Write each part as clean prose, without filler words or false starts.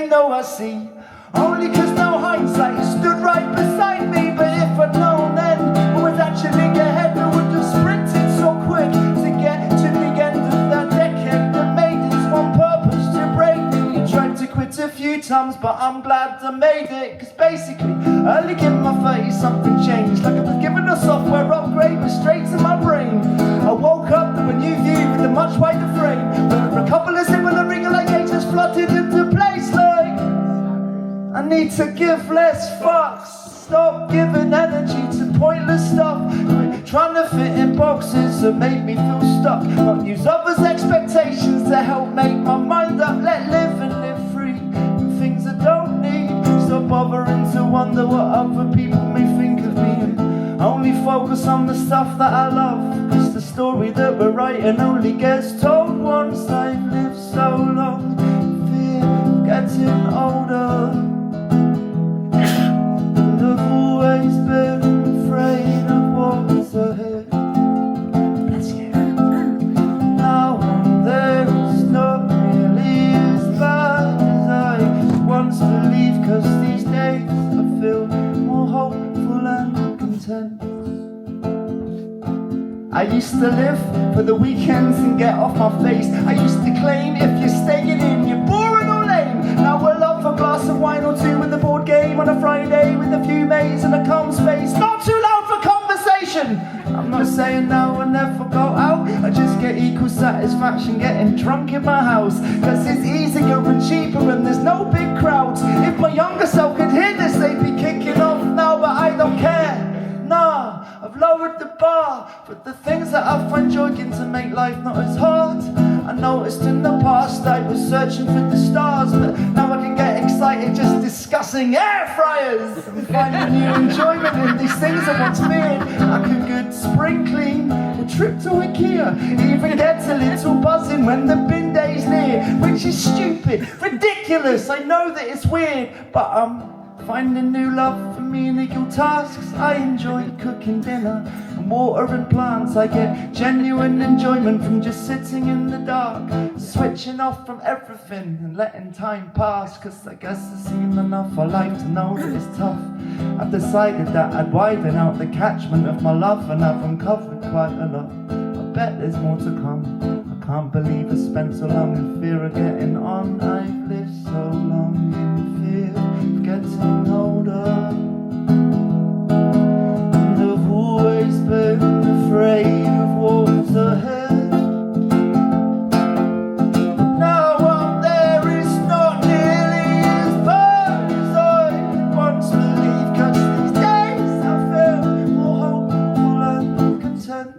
even though I see. Only 'cause no hindsight stood right beside me. But if I'd known then what was actually ahead, I would have sprinted so quick to get to the end of that decade that made its one purpose to break me. Tried to quit a few times, but I'm glad I made it. 'Cause basically, early in my 30s, something changed. Like I was given a software upgrade, but straight to my brain. I woke up to a new view with a much wider frame, where a couple of similar realizations flooded into place. Like, I need to give less fucks. Stop giving energy to pointless stuff. Quit trying to fit in boxes that make me feel stuck. Not use others' expectations to help make my mind up. Let live and live free. Things I don't need. Stop bothering to wonder what other people may think of me. And only focus on the stuff that I love. 'Cause the story that we're writing only gets told once. I've lived so long, fear of getting older. I've always been afraid of what's ahead. Bless you. Now I'm there, it's not really as bad as I once believed. 'Cause these days I feel more hopeful and content. I used to live for the weekends and get off my face. I used to claim if you're staying in, you're boring or lame. Now we'll love a glass of wine or two with a board game on a Friday with a few mates in a calm space. Not too loud for conversation. I'm not saying now I never go out. I just get equal satisfaction getting drunk in my house. 'Cause it's easier and cheaper and there's no big crowds. If my younger self could hear this, they'd be kicking off now, but I don't care. Nah, I've lowered the bar for the things that I find joy in to make life not as hard. I noticed in the past I was searching for the stars, but now I can get excited just discussing air fryers and finding new enjoyment in these things I once feared. I could good spring clean, a trip to IKEA, even get a little buzzing when the bin day's near, which is stupid, ridiculous. I know that it's weird, but finding new love for menial tasks. I enjoy cooking dinner and watering plants. I get genuine enjoyment from just sitting in the dark, switching off from everything and letting time pass. 'Cause I guess I've seen enough of life to know that it's tough. I've decided that I'd widen out the catchment of my love, and I've uncovered quite a lot. I bet there's more to come. I can't believe I spent so long in fear of getting on. I've lived so long in fear of getting older, and I've always been afraid of what's ahead. But now I'm there, it's not nearly as bad as I once believed. 'Cause these days I feel more hopeful and content.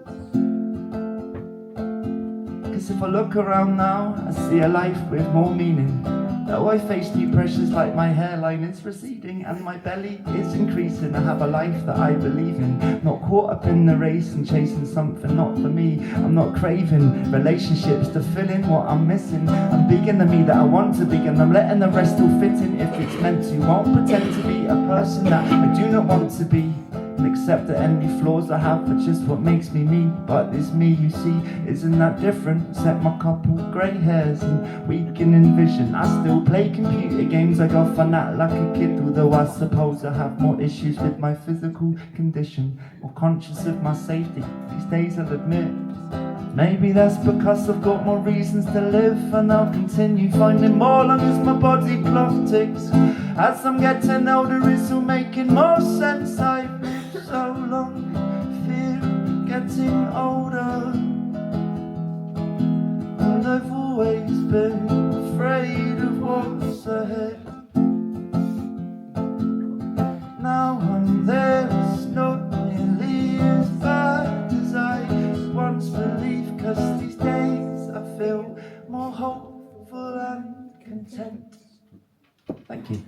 'Cause if I look around now, I see a life with more meaning. Though I face new pressures like my hairline is receding and my belly is increasing, I have a life that I believe in. Not caught up in the race and chasing something not for me. I'm not craving relationships to fill in what I'm missing. I'm being the me that I want to be, and I'm letting the rest all fit in if it's meant to. Won't pretend to be a person that I do not want to be, and accept that any flaws I have are just what makes me me. But this me you see isn't that different, except my couple grey hairs and weakening vision. I still play computer games, I go fun out like a kid, although I suppose I have more issues with my physical condition. More conscious of my safety these days, I'll admit. Maybe that's because I've got more reasons to live, and I'll continue finding more long as my body clock ticks. As I'm getting older, it's all making more sense. I've lived so long, fear getting older, and I've always been afraid of what's ahead. Now I'm there, it's not nearly as bad as I once believed. 'Cause these days I feel more hopeful and content. Thank you.